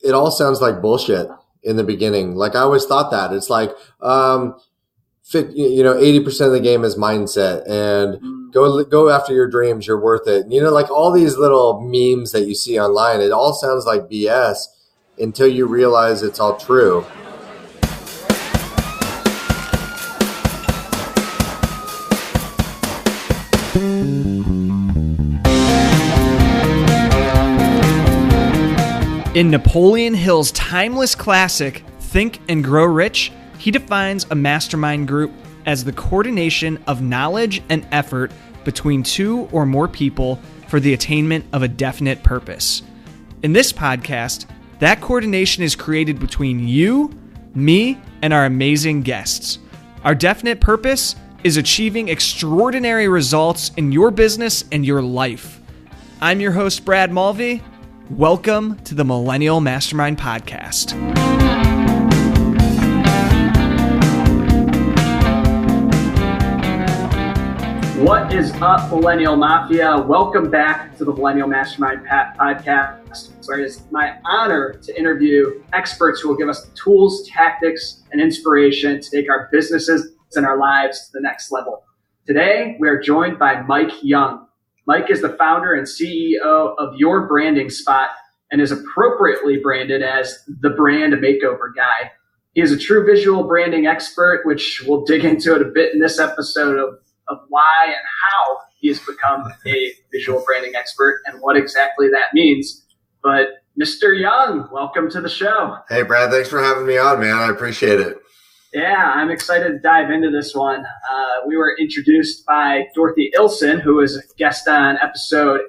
it all sounds like bullshit in the beginning. Like I always thought that it's like, 80% of the game is mindset, and go after your dreams. You're worth it. Like all these little memes that you see online, it all sounds like BS until you realize it's all true. In Napoleon Hill's timeless classic, Think and Grow Rich, he defines a mastermind group as the coordination of knowledge and effort between two or more people for the attainment of a definite purpose. In this podcast, that coordination is created between you, me, and our amazing guests. Our definite purpose is achieving extraordinary results in your business and your life. I'm your host, Brad Mulvey. Welcome to the Millennial Mastermind Podcast. What is up, Millennial Mafia? Welcome back to the Millennial Mastermind Podcast, where it is my honor to interview experts who will give us the tools, tactics, and inspiration to take our businesses and our lives to the next level. Today, we are joined by Mike Young. Mike is the founder and CEO of Your Branding Spot and is appropriately branded as the brand makeover guy. He is a true visual branding expert, which we'll dig into it a bit in this episode of why and how he has become a visual branding expert and what exactly that means. But Mr. Young, welcome to the show. Hey, Brad, thanks for having me on, man. I appreciate it. Yeah, I'm excited to dive into this one. We were introduced by Dorothy Ilson, who was a guest on episode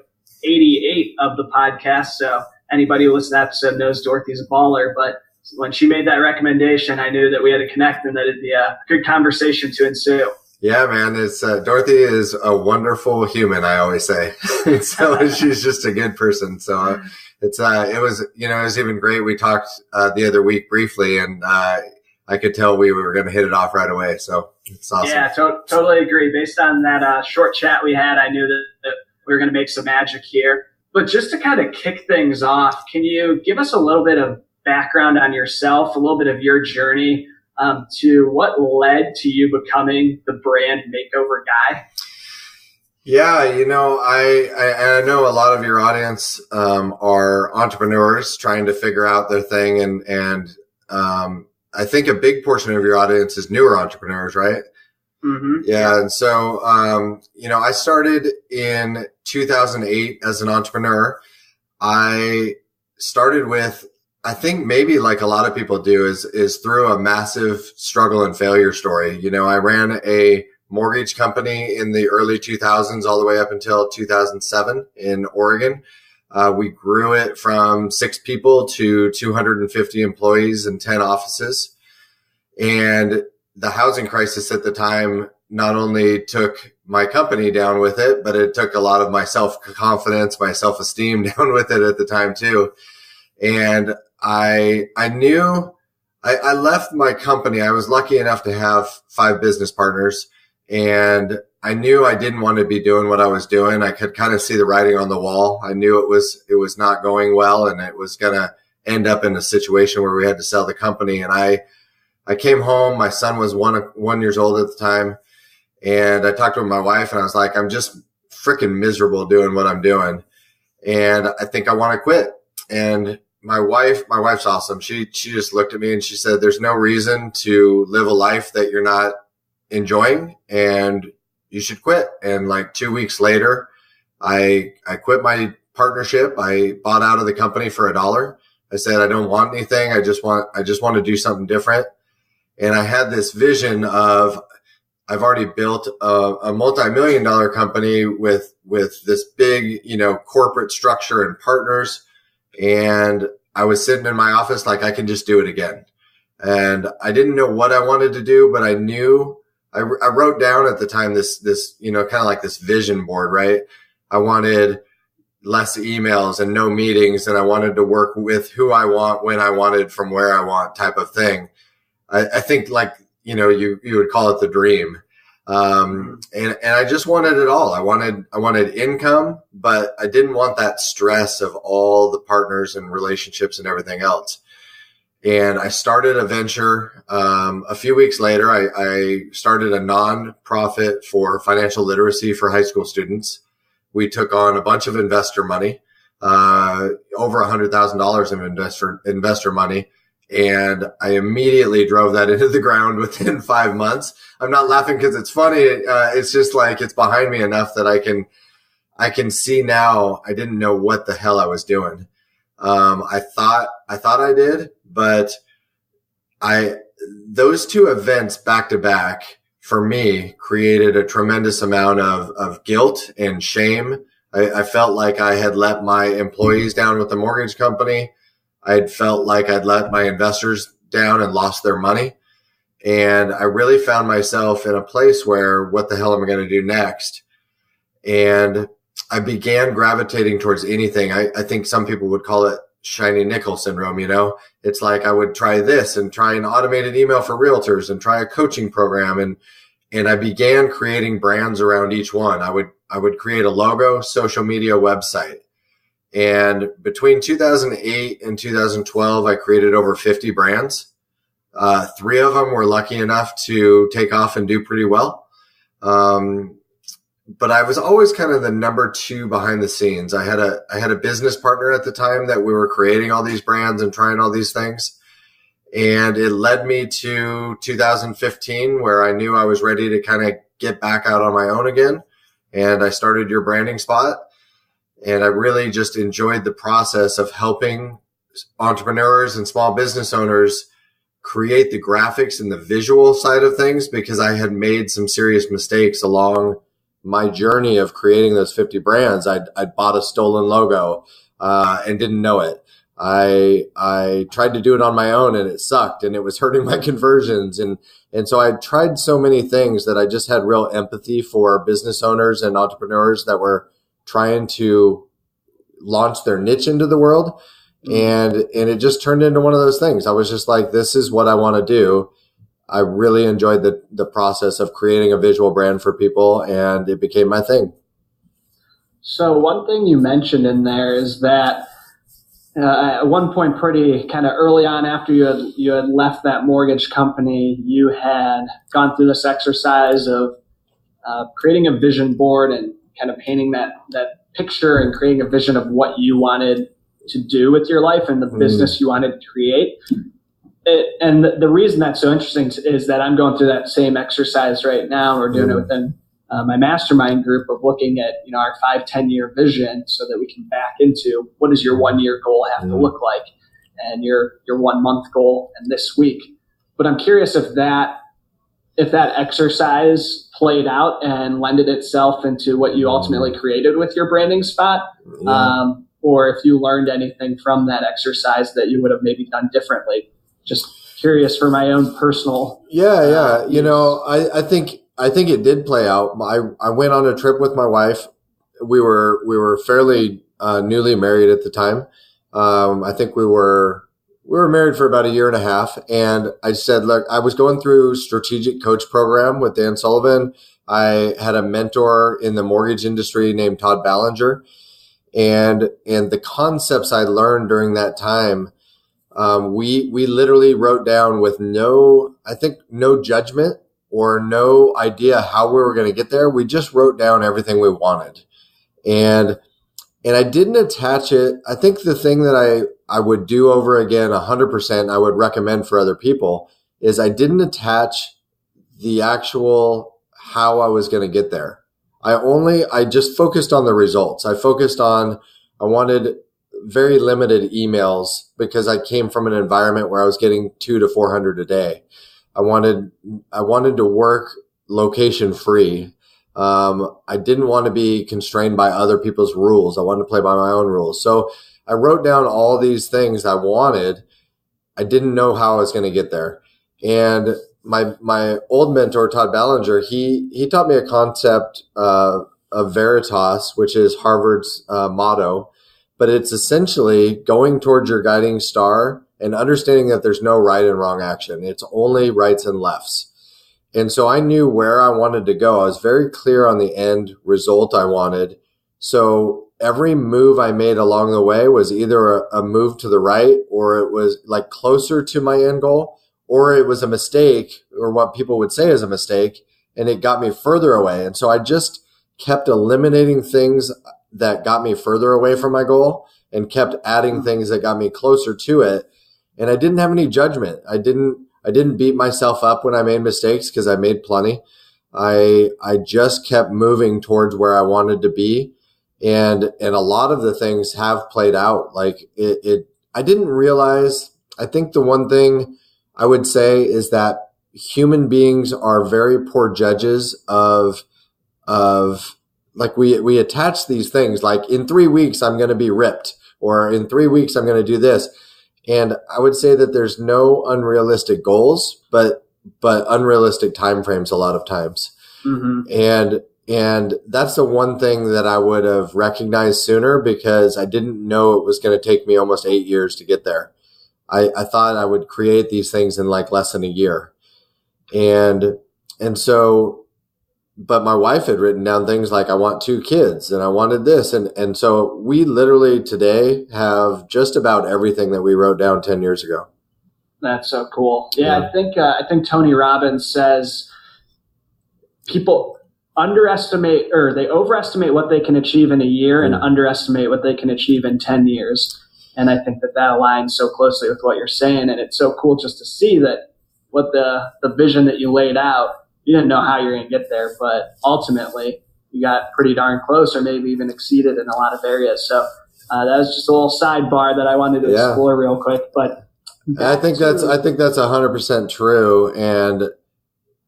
88 of the podcast. So anybody who listens to that episode knows Dorothy's a baller. But when she made that recommendation, I knew that we had to connect and that it'd be a good conversation to ensue. Yeah, man. It's Dorothy is a wonderful human, I always say. So she's just a good person. So it was even great. We talked the other week briefly, and I could tell we were going to hit it off right away. So it's awesome. Yeah, totally agree. Based on that short chat we had, I knew that we were going to make some magic here. But just to kind of kick things off, can you give us a little bit of background on yourself, a little bit of your journey to what led to you becoming the brand makeover guy? Yeah, I know a lot of your audience are entrepreneurs trying to figure out their thing, and I think a big portion of your audience is newer entrepreneurs, right? Mm-hmm. Yeah. And so, I started in 2008 as an entrepreneur. I started with, I think maybe like a lot of people do is through a massive struggle and failure story. I ran a mortgage company in the early 2000s all the way up until 2007 in Oregon. We grew it from 6 people to 250 employees and 10 offices. And the housing crisis at the time not only took my company down with it, but it took a lot of my self-confidence, my self-esteem down with it at the time too. And I knew I left my company. I was lucky enough to have 5 business partners, and I knew I didn't want to be doing what I was doing. I could kind of see the writing on the wall. I knew it was not going well, and it was going to end up in a situation where we had to sell the company. And I came home. My son was 1 year old at the time, and I talked to my wife, and I was like, I'm just freaking miserable doing what I'm doing, and I think I want to quit. And my wife's awesome. She just looked at me and she said, there's no reason to live a life that you're not enjoying, and you should quit. And like 2 weeks later, I quit my partnership. I bought out of the company for $1. I said, I don't want anything. I just want to do something different. And I had this vision of, I've already built a multi-million-dollar company with this big, corporate structure and partners. And I was sitting in my office like, I can just do it again. And I didn't know what I wanted to do, but I knew I wrote down at the time this, kind of like this vision board, right? I wanted less emails and no meetings, and I wanted to work with who I want, when I wanted, from where I want, type of thing. I think, like, you would call it the dream. And I just wanted it all. I wanted income, but I didn't want that stress of all the partners and relationships and everything else. And I started a venture. A few weeks later, I started a nonprofit for financial literacy for high school students. We took on a bunch of investor money, over $100,000 of investor money. And I immediately drove that into the ground within 5 months. I'm not laughing because it's funny. It's just like, it's behind me enough that I can see now. I didn't know what the hell I was doing. I thought I did, but those two events back to back for me created a tremendous amount of guilt and shame. I felt like I had let my employees down with the mortgage company. I'd felt like I'd let my investors down and lost their money. And I really found myself in a place where, what the hell am I going to do next? And I began gravitating towards anything. I think some people would call it shiny nickel syndrome. It's like I would try this and try an automated email for realtors and try a coaching program. And I began creating brands around each one. I would create a logo, social media, website. And between 2008 and 2012, I created over 50 brands. 3 of them were lucky enough to take off and do pretty well. But I was always kind of the number 2 behind the scenes. I had a business partner at the time that we were creating all these brands and trying all these things. And it led me to 2015, where I knew I was ready to kind of get back out on my own again. And I started Your Branding Spot. And I really just enjoyed the process of helping entrepreneurs and small business owners create the graphics and the visual side of things, because I had made some serious mistakes along my journey of creating those 50 brands. I'd bought a stolen logo and didn't know it. I tried to do it on my own and it sucked and it was hurting my conversions. And so I tried so many things that I just had real empathy for business owners and entrepreneurs that were trying to launch their niche into the world. And it just turned into one of those things. I was just like, this is what I want to do. I really enjoyed the process of creating a visual brand for people, and it became my thing. So one thing you mentioned in there is that at one point, pretty kind of early on after you had left that mortgage company, you had gone through this exercise of creating a vision board and kind of painting that picture and creating a vision of what you wanted to do with your life and the business you wanted to create. And the reason that's so interesting is that I'm going through that same exercise right now. We're doing it within my mastermind group of looking at, our 5-10 year vision so that we can back into what does your 1 year goal have to look like and your 1 month goal and this week. But I'm curious if that exercise played out and lended itself into what you ultimately created with Your Branding Spot, or if you learned anything from that exercise that you would have maybe done differently. Just curious for my own personal. I think it did play out. I went on a trip with my wife. We were fairly newly married at the time. I think we were married for about 1.5 years. And I said, look, I was going through strategic coach program with Dan Sullivan. I had a mentor in the mortgage industry named Todd Ballinger. And the concepts I learned during that time, we literally wrote down with no judgment or no idea how we were going to get there. We just wrote down everything we wanted. And I didn't attach it. I think the thing that I would do over again 100%, I would recommend for other people, is I didn't attach the actual how I was going to get there. I just focused on the results. I wanted very limited emails because I came from an environment where I was getting 200 to 400 a day. I wanted to work location free. I didn't want to be constrained by other people's rules. I wanted to play by my own rules. So I wrote down all these things I wanted. I didn't know how I was going to get there. And my old mentor, Todd Ballinger, he taught me a concept of Veritas, which is Harvard's motto, but it's essentially going towards your guiding star and understanding that there's no right and wrong action. It's only rights and lefts. And so I knew where I wanted to go. I was very clear on the end result I wanted. So every move I made along the way was either a move to the right, or it was like closer to my end goal, or it was a mistake, or what people would say is a mistake, and it got me further away. And so I just kept eliminating things that got me further away from my goal and kept adding things that got me closer to it. And I didn't have any judgment. I didn't beat myself up when I made mistakes, because I made plenty. I just kept moving towards where I wanted to be. And a lot of the things have played out. Like I didn't realize, I think the one thing I would say is that human beings are very poor judges of like we attach these things like, in 3 weeks, I'm going to be ripped, or in 3 weeks, I'm going to do this. And I would say that there's no unrealistic goals, but unrealistic timeframes a lot of times. Mm-hmm. And that's the one thing that I would have recognized sooner, because I didn't know it was going to take me almost 8 years to get there. I thought I would create these things in like less than a year. And so, but my wife had written down things like, I want 2 kids and I wanted this. And so we literally today have just about everything that we wrote down 10 years ago. That's so cool. Yeah. I think Tony Robbins says people underestimate, or they overestimate what they can achieve in a year and underestimate what they can achieve in 10 years. And I think that aligns so closely with what you're saying. And it's so cool just to see that what the vision that you laid out, you didn't know how you're going to get there, but ultimately you got pretty darn close, or maybe even exceeded in a lot of areas. So that was just a little sidebar that I wanted to explore real quick. But I think that's 100% true. And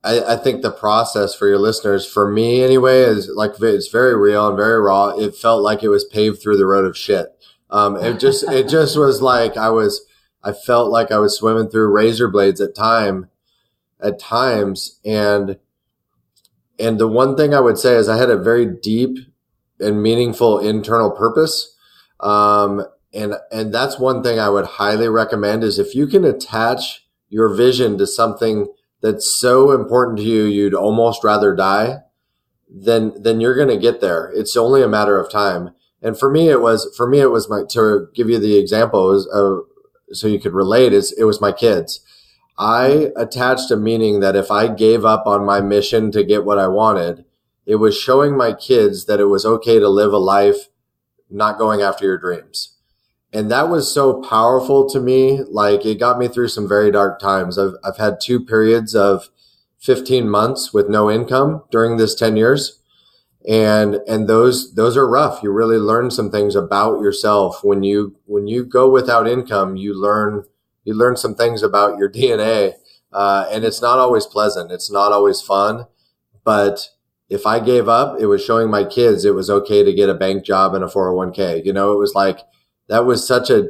I think the process for your listeners, for me anyway, is like, it's very real and very raw. It felt like it was paved through the road of shit. It just was like, I felt like I was swimming through razor blades at times. And the one thing I would say is I had a very deep and meaningful internal purpose. And that's one thing I would highly recommend, is if you can attach your vision to something that's so important to you, you'd almost rather die, then you're going to get there. It's only a matter of time. And for me, it was to give you the example, so you could relate, it was my kids. I attached a meaning that if I gave up on my mission to get what I wanted, it was showing my kids that it was okay to live a life not going after your dreams. And that was so powerful to me. Like, it got me through some very dark times. I've had 2 periods of 15 months with no income during this 10 years. And those are rough. You really learn some things about yourself. When you go without income, you learn some things about your DNA. And it's not always pleasant. It's not always fun. But if I gave up, it was showing my kids it was okay to get a bank job and a 401k. You know, it was like, that was such a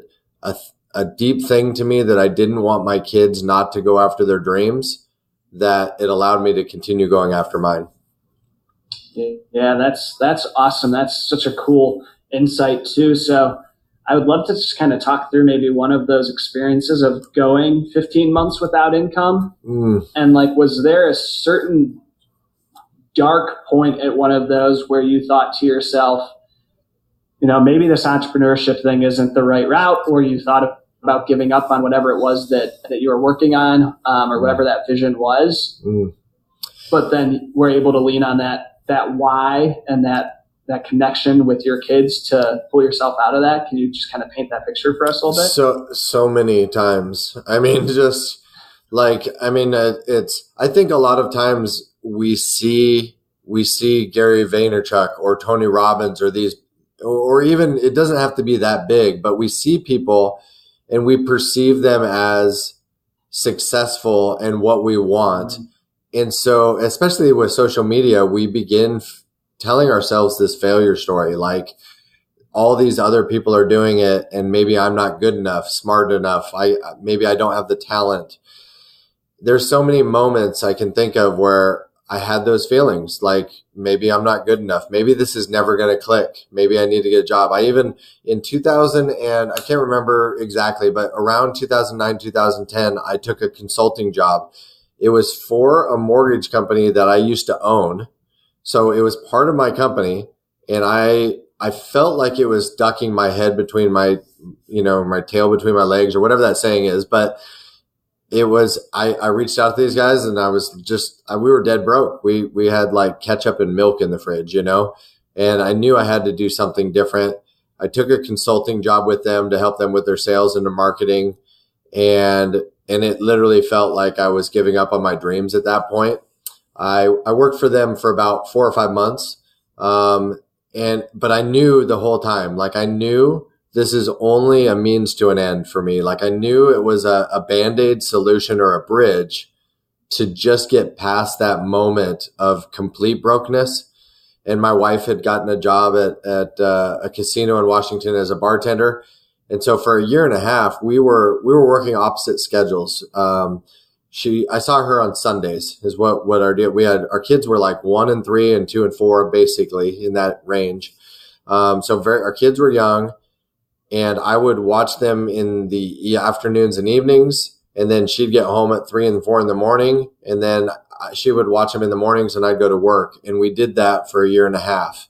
deep thing to me, that I didn't want my kids not to go after their dreams, that it allowed me to continue going after mine. Yeah, that's awesome. That's such a cool insight too. So I would love to just kind of talk through maybe one of those experiences of going 15 months without income. And like, was there a certain dark point at one of those where you thought to yourself, you know, maybe this entrepreneurship thing isn't the right route, or you thought about giving up on whatever it was that you were working on, or whatever that vision was, but then we're able to lean on that why and that connection with your kids to pull yourself out of that? Can you just kind of paint that picture for us a little bit? So many times. I mean, just like, it's, I think a lot of times we see Gary Vaynerchuk or Tony Robbins or these, or even, it doesn't have to be that big, but we see people and we perceive them as successful and what we want. And so, especially with social media, we begin telling ourselves this failure story, like all these other people are doing it and maybe I'm not good enough, smart enough. Maybe I don't have the talent. There's so many moments I can think of where I had those feelings, like maybe I'm not good enough. Maybe this is never going to click. Maybe I need to get a job. I even in 2000, and I can't remember exactly, but around 2009, 2010, I took a consulting job. It was for a mortgage company that I used to own. So it was part of my company, and I felt like it was ducking my head between my tail between my legs, or whatever that saying is. But it was, I reached out to these guys, and I was we were dead broke. We had like ketchup and milk in the fridge, and I knew I had to do something different. I took a consulting job with them to help them with their sales and their marketing. And it literally felt like I was giving up on my dreams at that point. I worked for them for about 4 or 5 months. But I knew the whole time, like I knew this is only a means to an end for me. Like I knew it was a Band-Aid solution or a bridge to just get past that moment of complete brokenness. And my wife had gotten a job at a casino in Washington as a bartender. And so for a year and a half, we were working opposite schedules. I saw her on Sundays is what our deal. Our kids were like 1 and 3 and 2 and 4, basically in that range. Our kids were young, and I would watch them in the afternoons and evenings. And then she'd get home at 3 and 4 in the morning. And then she would watch them in the mornings, and I'd go to work. And we did that for a year and a half.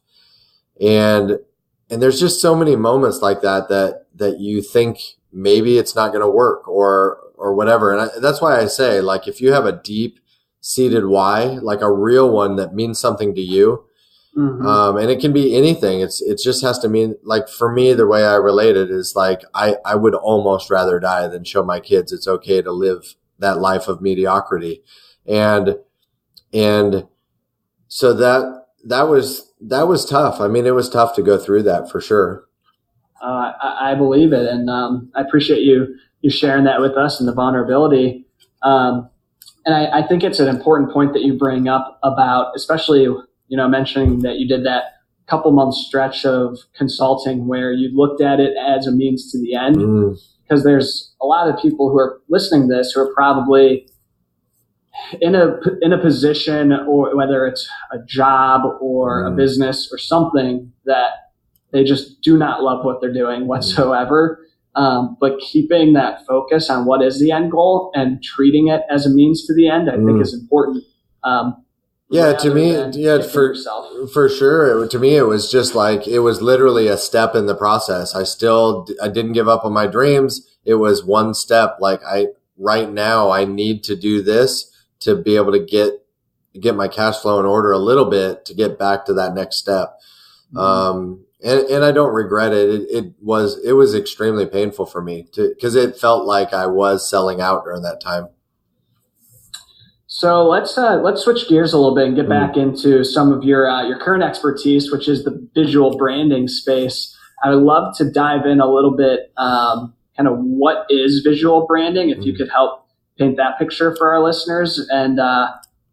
And there's just so many moments like that you think maybe it's not going to work or whatever. And that's why I say, like, if you have a deep seated why, like a real one that means something to you, and it can be anything. It just has to mean, like, for me, the way I relate it is like, I would almost rather die than show my kids it's okay to live that life of mediocrity. And so that was tough. I mean, it was tough to go through that for sure. I believe it. And I appreciate you sharing that with us and the vulnerability. And I think it's an important point that you bring up about, especially, mentioning that you did that couple months stretch of consulting where you looked at it as a means to the end. Because there's a lot of people who are listening to this who are probably in a position, or whether it's a job or a business or something, that they just do not love what they're doing whatsoever. But keeping that focus on what is the end goal and treating it as a means to the end, I think is important. To me, for sure. To me, it was just like, it was literally a step in the process. I didn't give up on my dreams. It was one step. Like right now I need to do this to be able to get my cash flow in order a little bit to get back to that next step. And I don't regret it. It was extremely painful for me because it felt like I was selling out during that time. So let's switch gears a little bit and get back into some of your current expertise, which is the visual branding space. I would love to dive in a little bit, kind of what is visual branding, if you could help paint that picture for our listeners, and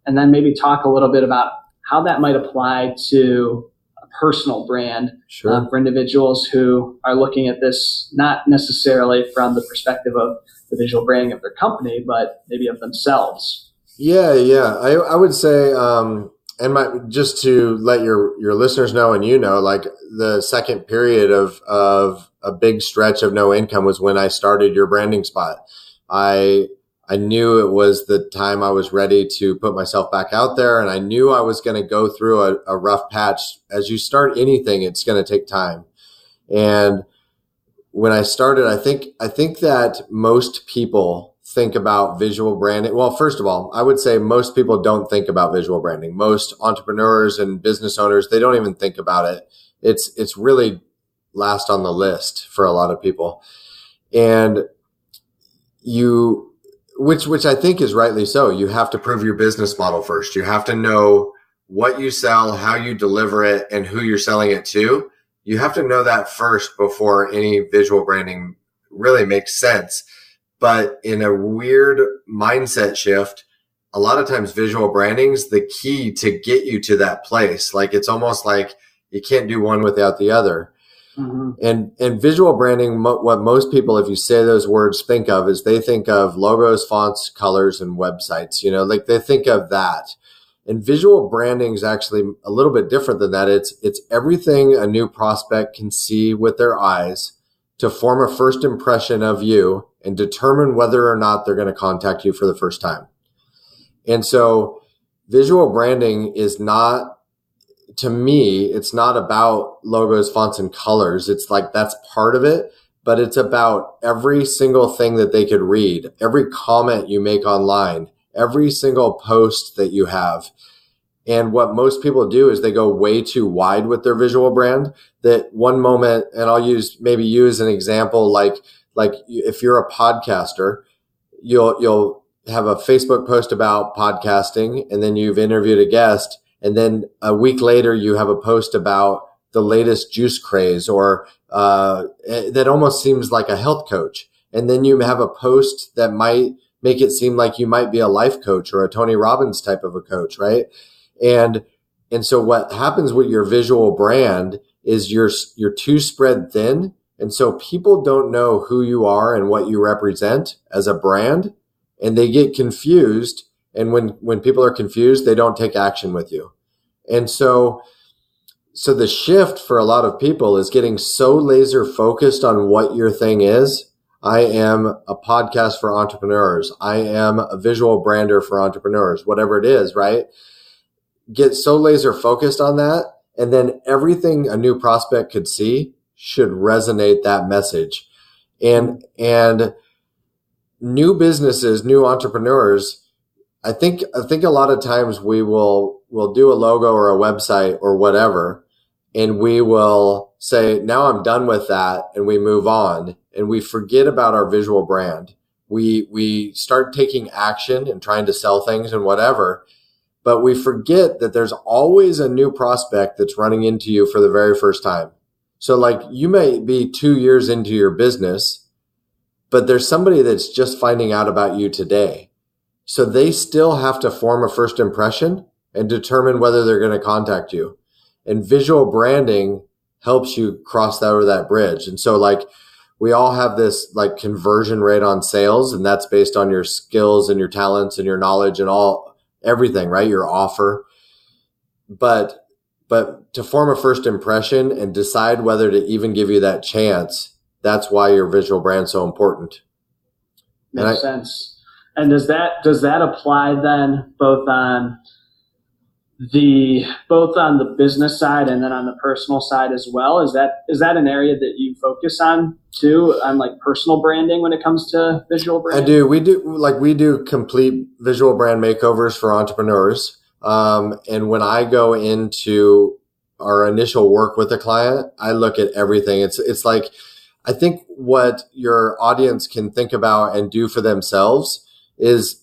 then maybe talk a little bit about how that might apply to a personal brand. Sure. For individuals who are looking at this not necessarily from the perspective of the visual branding of their company, but maybe of themselves. Yeah. I would say, just to let your listeners know, and like the second period of a big stretch of no income was when I started Your Branding Spot. I knew it was the time I was ready to put myself back out there, and I knew I was going to go through a rough patch. As you start anything, it's going to take time. And when I started, I think that most people think about visual branding. Well, first of all, I would say most people don't think about visual branding. Most entrepreneurs and business owners, they don't even think about it. It's really last on the list for a lot of people. And which I think is rightly so. You have to prove your business model first. You have to know what you sell, how you deliver it, and who you're selling it to. You have to know that first before any visual branding really makes sense. But in a weird mindset shift, a lot of times visual branding's the key to get you to that place. Like, it's almost like you can't do one without the other. And visual branding, what most people, if you say those words, think of is they think of logos, fonts, colors, and websites. Like they think of that. And visual branding is actually a little bit different than that. It's everything a new prospect can see with their eyes to form a first impression of you and determine whether or not they're going to contact you for the first time. And so visual branding is not, to me, it's not about logos, fonts, and colors. It's like that's part of it, but it's about every single thing that they could read, every comment you make online, every single post that you have. And what most people do is they go way too wide with their visual brand. That one moment, and I'll use maybe you as an example, like if you're a podcaster, you'll have a Facebook post about podcasting, and then you've interviewed a guest, and then a week later you have a post about the latest juice craze, or that almost seems like a health coach. And then you have a post that might make it seem like you might be a life coach or a Tony Robbins type of a coach, right? And so what happens with your visual brand is you're too spread thin. And so people don't know who you are and what you represent as a brand, and they get confused. And when people are confused, they don't take action with you. And so the shift for a lot of people is getting so laser focused on what your thing is. I am a podcast for entrepreneurs. I am a visual brander for entrepreneurs, whatever it is, right? Get so laser focused on that. And then everything a new prospect could see should resonate that message. And new businesses, new entrepreneurs, I think a lot of times we'll do a logo or a website or whatever, and we will say, now I'm done with that, and we move on, and we forget about our visual brand. We start taking action and trying to sell things and whatever, but we forget that there's always a new prospect that's running into you for the very first time. So like you may be 2 years into your business, but there's somebody that's just finding out about you today. So they still have to form a first impression and determine whether they're going to contact you. And visual branding helps you cross over that bridge. And so like we all have this like conversion rate on sales, and that's based on your skills and your talents and your knowledge and everything, right? Your offer. But to form a first impression and decide whether to even give you that chance, that's why your visual brand's so important. Makes sense. And does that apply then both on the business side and then on the personal side as well? Is that an area that you focus on too, on like personal branding when it comes to visual branding? I do. We do complete visual brand makeovers for entrepreneurs. And when I go into our initial work with a client, I look at everything. It's like, I think what your audience can think about and do for themselves is,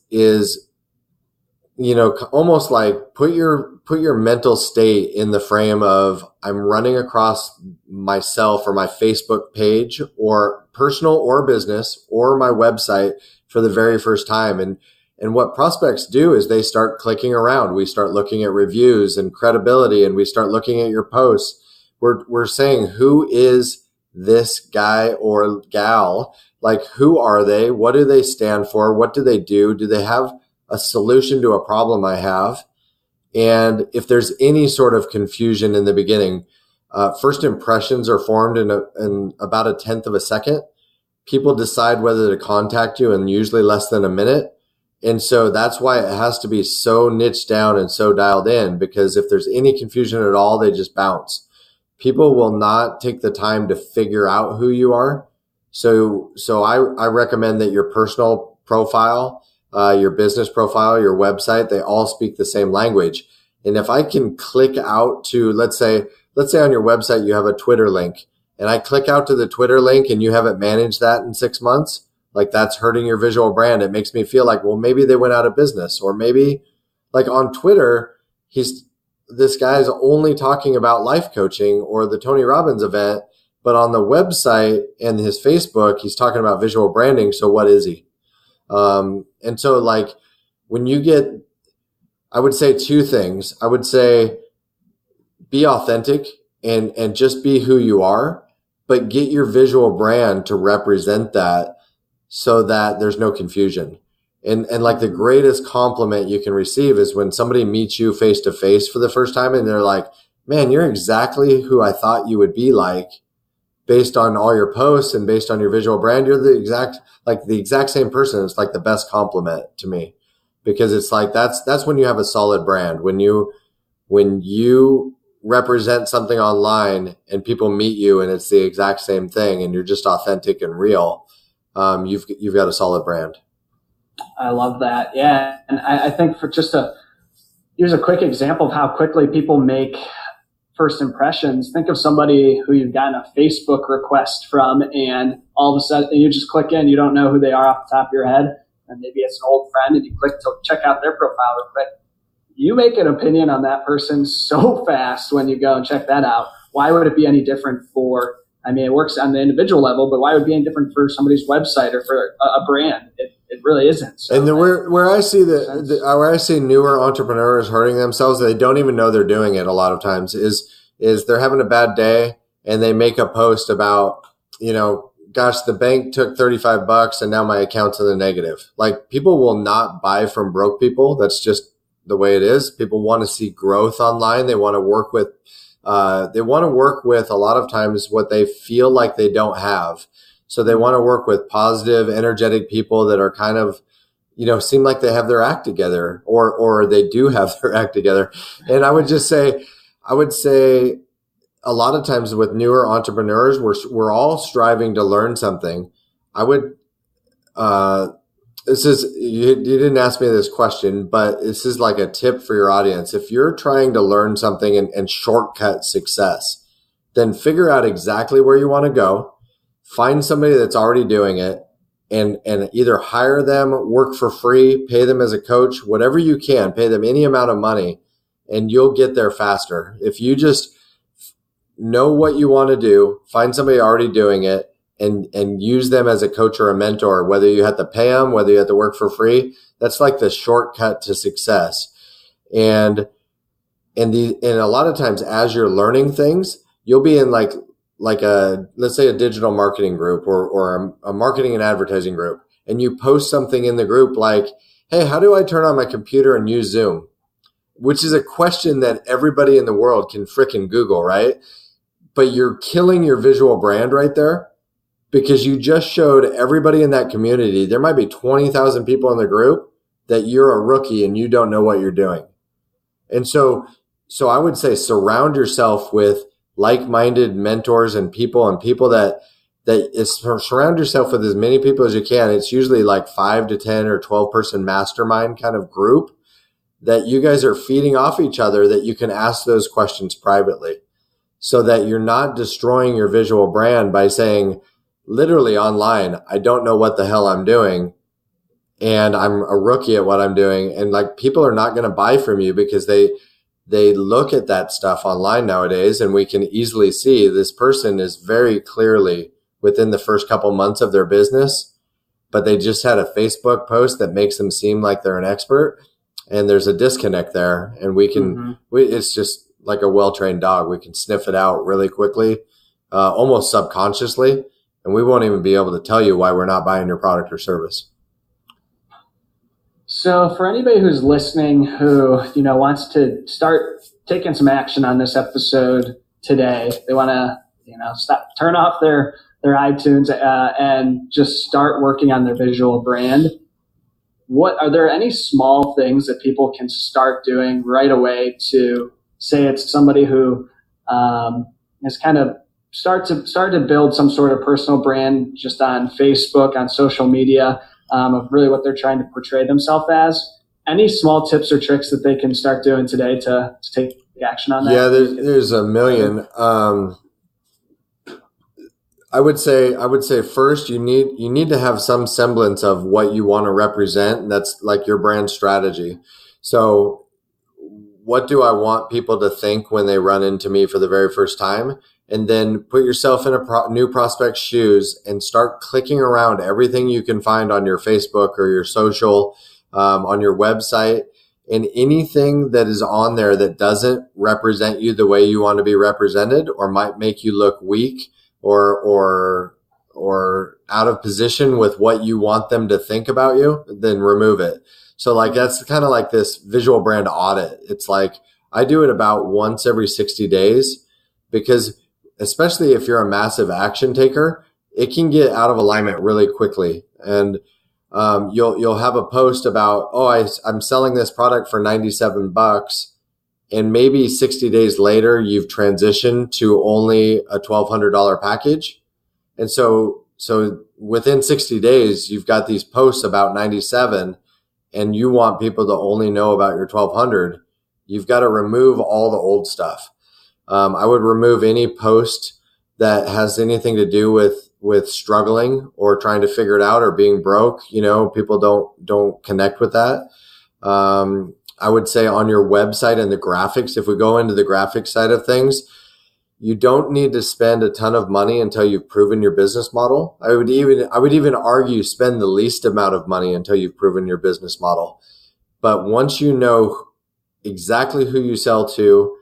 almost like put your mental state in the frame of, I'm running across myself or my Facebook page or personal or business or my website for the very first time. And what prospects do is they start clicking around. We start looking at reviews and credibility, and we start looking at your posts. We're saying, who is this guy or gal? Like, who are they? What do they stand for? What do they do? Do they have a solution to a problem I have? And if there's any sort of confusion in the beginning, first impressions are formed in about 1/10 of a second. People decide whether to contact you in usually less than a minute. And so that's why it has to be so niched down and so dialed in, because if there's any confusion at all, they just bounce. People will not take the time to figure out who you are. So I recommend that your personal profile, your business profile, your website, they all speak the same language. And if I can click out to, let's say on your website, you have a Twitter link, and I click out to the Twitter link and you haven't managed that in 6 months, like that's hurting your visual brand. It makes me feel like, well, maybe they went out of business, or maybe like on Twitter, this guy's only talking about life coaching or the Tony Robbins event, but on the website and his Facebook, he's talking about visual branding. So what is he? And so like when you I would say 2 things. I would say be authentic and just be who you are, but get your visual brand to represent that so that there's no confusion. And like the greatest compliment you can receive is when somebody meets you face to face for the first time and they're like, man, you're exactly who I thought you would be like, based on all your posts and based on your visual brand. You're the exact same person. It's like the best compliment to me. because it's like, that's when you have a solid brand. When you represent something online and people meet you and it's the exact same thing and you're just authentic and real, you've got a solid brand. I love that. Yeah. And I think here's a quick example of how quickly people make first impressions. Think of somebody who you've gotten a Facebook request from, and all of a sudden you just click in, you don't know who they are off the top of your head. And maybe it's an old friend and you click to check out their profile real quick. You make an opinion on that person so fast when you go and check that out. Why would it be any different it works on the individual level, but why would it be any different for somebody's website or for a brand? It really isn't. So, and where I see newer entrepreneurs hurting themselves, they don't even know they're doing it a lot of times, is they're having a bad day and they make a post about, gosh, the bank took $35 and now my account's in the negative. Like, people will not buy from broke people. That's just the way it is. People want to see growth online. They want to work with a lot of times what they feel like they don't have. So they want to work with positive, energetic people that are kind of, seem like they have their act together, or they do have their act together. And I would say a lot of times with newer entrepreneurs, we're all striving to learn something. You didn't ask me this question, but this is like a tip for your audience. If you're trying to learn something and shortcut success, then figure out exactly where you want to go. Find somebody that's already doing it and either hire them, work for free, pay them as a coach, whatever you can, pay them any amount of money, and you'll get there faster. If you just know what you want to do, find somebody already doing it, and use them as a coach or a mentor, whether you have to pay them, whether you have to work for free. That's like the shortcut to success. And a lot of times as you're learning things, you'll be in like let's say a digital marketing group or a marketing and advertising group. And you post something in the group like, hey, how do I turn on my computer and use Zoom? Which is a question that everybody in the world can frickin' Google, right? But you're killing your visual brand right there, because you just showed everybody in that community, there might be 20,000 people in the group, that you're a rookie and you don't know what you're doing. And so I would say surround yourself with like-minded mentors and people that surround yourself with as many people as you can. It's usually like 5 to 10 or 12 person mastermind kind of group that you guys are feeding off each other, that you can ask those questions privately, so that you're not destroying your visual brand by saying, literally online, I don't know what the hell I'm doing and I'm a rookie at what I'm doing. And like, people are not going to buy from you because they look at that stuff online nowadays, and we can easily see this person is very clearly within the first couple months of their business, but they just had a Facebook post that makes them seem like they're an expert, and there's a disconnect there. And it's just like a well-trained dog. We can sniff it out really quickly, almost subconsciously. And we won't even be able to tell you why we're not buying your product or service. So for anybody who's listening who, wants to start taking some action on this episode today, they want to, turn off their iTunes and just start working on their visual brand. Are there any small things that people can start doing right away to say it's somebody who has kind of start to build some sort of personal brand just on Facebook, on social media, of really what they're trying to portray themselves as? Any small tips or tricks that they can start doing today to take action on that? Yeah, there's a million. I would say first you need to have some semblance of what you want to represent. And that's like your brand strategy. So what do I want people to think when they run into me for the very first time? And then put yourself in a new prospect's shoes and start clicking around everything you can find on your Facebook or your social, on your website, and anything that is on there that doesn't represent you the way you want to be represented, or might make you look weak or out of position with what you want them to think about you, then remove it. So like, that's kind of like this visual brand audit. It's like, I do it about once every 60 days, because especially if you're a massive action taker, it can get out of alignment really quickly. And you'll have a post about, I'm selling this product for $97, and maybe 60 days later you've transitioned to only a $1,200 package. And so within 60 days, you've got these posts about 97 and you want people to only know about your 1,200. You've got to remove all the old stuff. I would remove any post that has anything to do with struggling or trying to figure it out or being broke. People don't connect with that. I would say on your website and the graphics, if we go into the graphics side of things, you don't need to spend a ton of money until you've proven your business model. I would even argue spend the least amount of money until you've proven your business model. But once you know exactly who you sell to,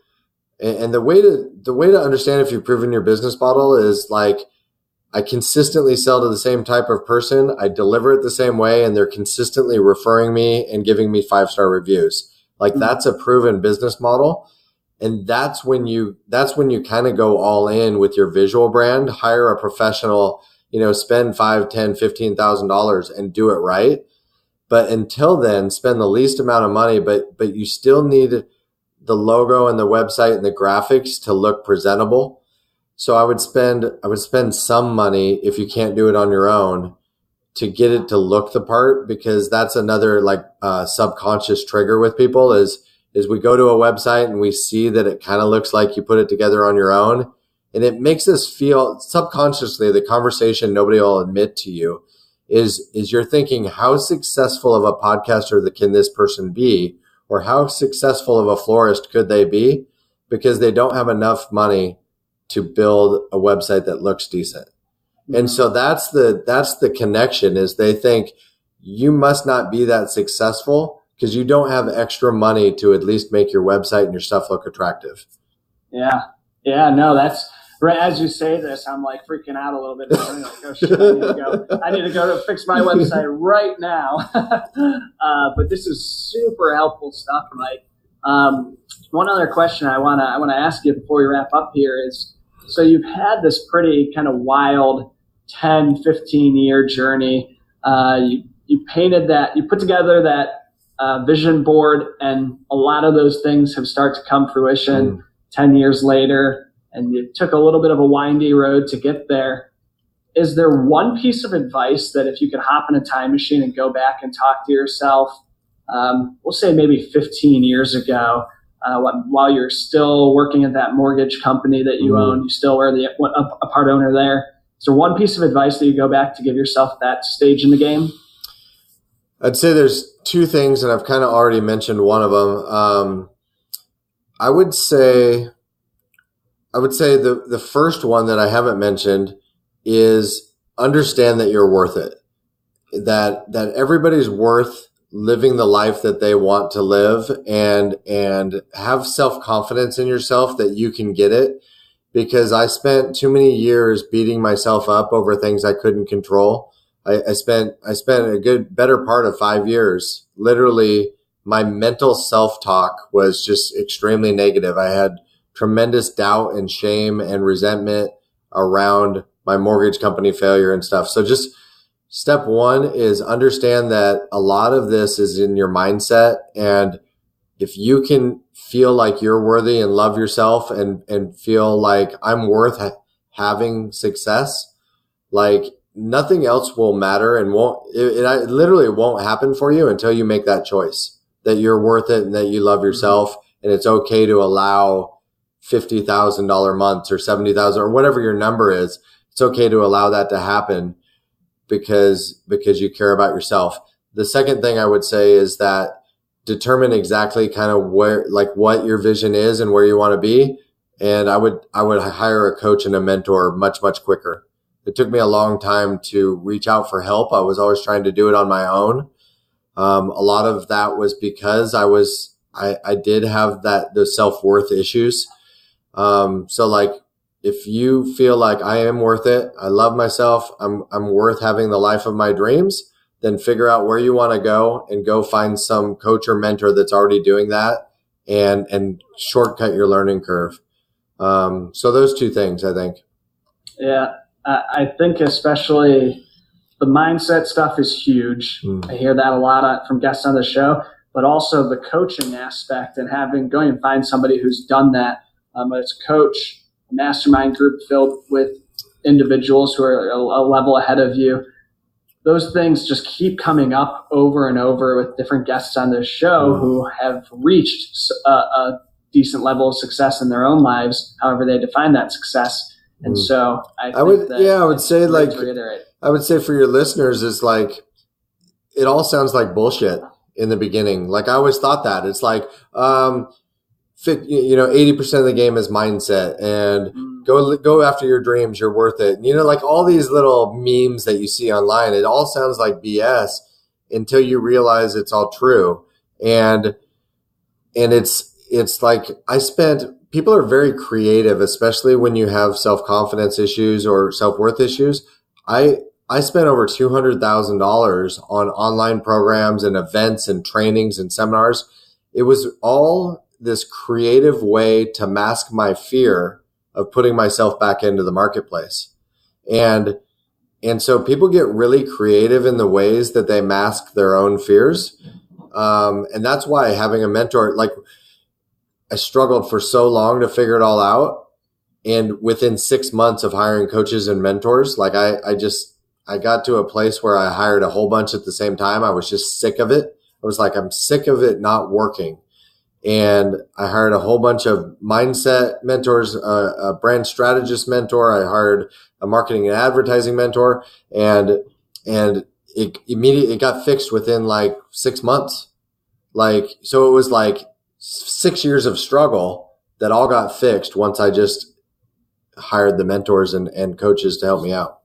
and the way to understand if you've proven your business model is like, I consistently sell to the same type of person. I deliver it the same way, and they're consistently referring me and giving me 5-star reviews. Like that's a proven business model. And that's when you kind of go all in with your visual brand, hire a professional, spend $5,000, $10,000, $15,000 and do it right. But until then, spend the least amount of money, but you still need the logo and the website and the graphics to look presentable. So I would spend some money, if you can't do it on your own, to get it to look the part, because that's another subconscious trigger with people is we go to a website and we see that it kind of looks like you put it together on your own. And it makes us feel subconsciously, the conversation nobody will admit to you is you're thinking, how successful of a podcaster can this person be? Or how successful of a florist could they be? Because they don't have enough money to build a website that looks decent. And so that's the connection, is they think you must not be that successful because you don't have extra money to at least make your website and your stuff look attractive. Yeah. No, that's right. As you say this, I'm like freaking out a little bit. I'm like, oh shit, I need to go to fix my website right now. But this is super helpful stuff, Mike. One other question I want to ask you before we wrap up here is, so you've had this pretty kind of wild 10, 15-year journey. You put together that vision board, and a lot of those things have started to come fruition 10 years later, and it took a little bit of a windy road to get there. Is there one piece of advice that if you could hop in a time machine and go back and talk to yourself, we'll say maybe 15 years ago, while you're still working at that mortgage company that you own, you still were a part owner there. Is there one piece of advice that you go back to give yourself at that stage in the game? I'd say there's two things, and I've kind of already mentioned one of them. I would say the first one that I haven't mentioned is understand that you're worth it. That everybody's worth living the life that they want to live, and have self-confidence in yourself that you can get it. Because I spent too many years beating myself up over things I couldn't control. I spent a better part of 5 years. Literally, my mental self-talk was just extremely negative. I had tremendous doubt and shame and resentment around my mortgage company failure and stuff. So just step one is understand that a lot of this is in your mindset. And if you can feel like you're worthy and love yourself and feel like I'm worth having success, like nothing else will matter, and it literally won't happen for you until you make that choice that you're worth it and that you love yourself. And it's okay to allow $50,000 months or $70,000 or whatever your number is. It's okay to allow that to happen because you care about yourself. The second thing I would say is that determine exactly kind of what your vision is and where you want to be. And I would hire a coach and a mentor much, much quicker. It took me a long time to reach out for help. I was always trying to do it on my own. A lot of that was because I did have the self-worth issues. So like, if you feel like I am worth it, I love myself, I'm worth having the life of my dreams, then figure out where you want to go and go find some coach or mentor that's already doing that and shortcut your learning curve. So those two things, I think. Yeah. I think especially the mindset stuff is huge. I hear that a lot from guests on the show, but also the coaching aspect and going and find somebody who's done that. Whether it's a coach, a mastermind group filled with individuals who are a level ahead of you. Those things just keep coming up over and over with different guests on this show who have reached a decent level of success in their own lives, however they define that success. And so I would say for your listeners is like, it all sounds like bullshit in the beginning. Like I always thought that it's like, 80% of the game is mindset and go after your dreams. You're worth it. Like all these little memes that you see online, it all sounds like BS until you realize it's all true. And it's like people are very creative, especially when you have self-confidence issues or self-worth issues. I spent over $200,000 on online programs and events and trainings and seminars. It was all this creative way to mask my fear of putting myself back into the marketplace. And so people get really creative in the ways that they mask their own fears. And that's why having a mentor, like I struggled for so long to figure it all out. And within 6 months of hiring coaches and mentors, like I got to a place where I hired a whole bunch at the same time. I was just sick of it. I was like, I'm sick of it not working. And I hired a whole bunch of mindset mentors, a brand strategist mentor. I hired a marketing and advertising mentor, and it got fixed within like 6 months. So it was like 6 years of struggle that all got fixed once I just hired the mentors and coaches to help me out.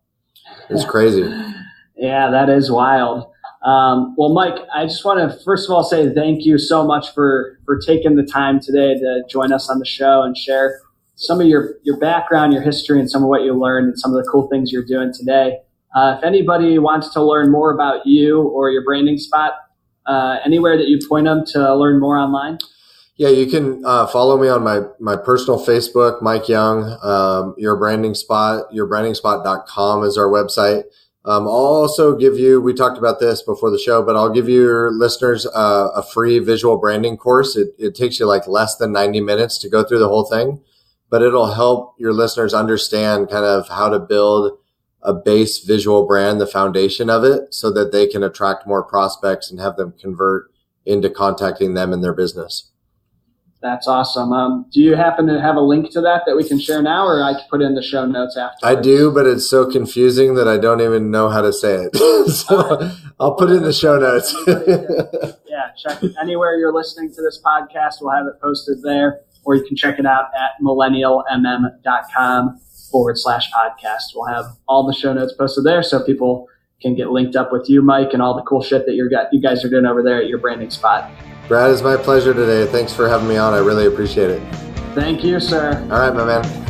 It's crazy. Yeah, that is wild. Well, Mike, I just want to first of all say thank you so much for taking the time today to join us on the show and share some of your background, your history, and some of what you learned and some of the cool things you're doing today. If anybody wants to learn more about you or your branding spot, anywhere that you point them to learn more online? Yeah, you can follow me on my personal Facebook, Mike Young, Your Branding Spot, yourbrandingspot.com is our website. I'll also give you, we talked about this before the show, but I'll give your listeners a free visual branding course. It takes you like less than 90 minutes to go through the whole thing, but it'll help your listeners understand kind of how to build a base visual brand, the foundation of it, so that they can attract more prospects and have them convert into contacting them in their business. That's awesome. Do you happen to have a link to that we can share now, or I can put it in the show notes after? I do, but it's so confusing that I don't even know how to say it. So I'll put it in the show notes. Yeah, check it. Anywhere you're listening to this podcast, we'll have it posted there, or you can check it out at millennialmm.com/podcast. We'll have all the show notes posted there so people can get linked up with you, Mike, and all the cool shit that you guys are doing over there at Your Branding Spot. Brad, it's my pleasure today. Thanks for having me on. I really appreciate it. Thank you, sir. All right, my man.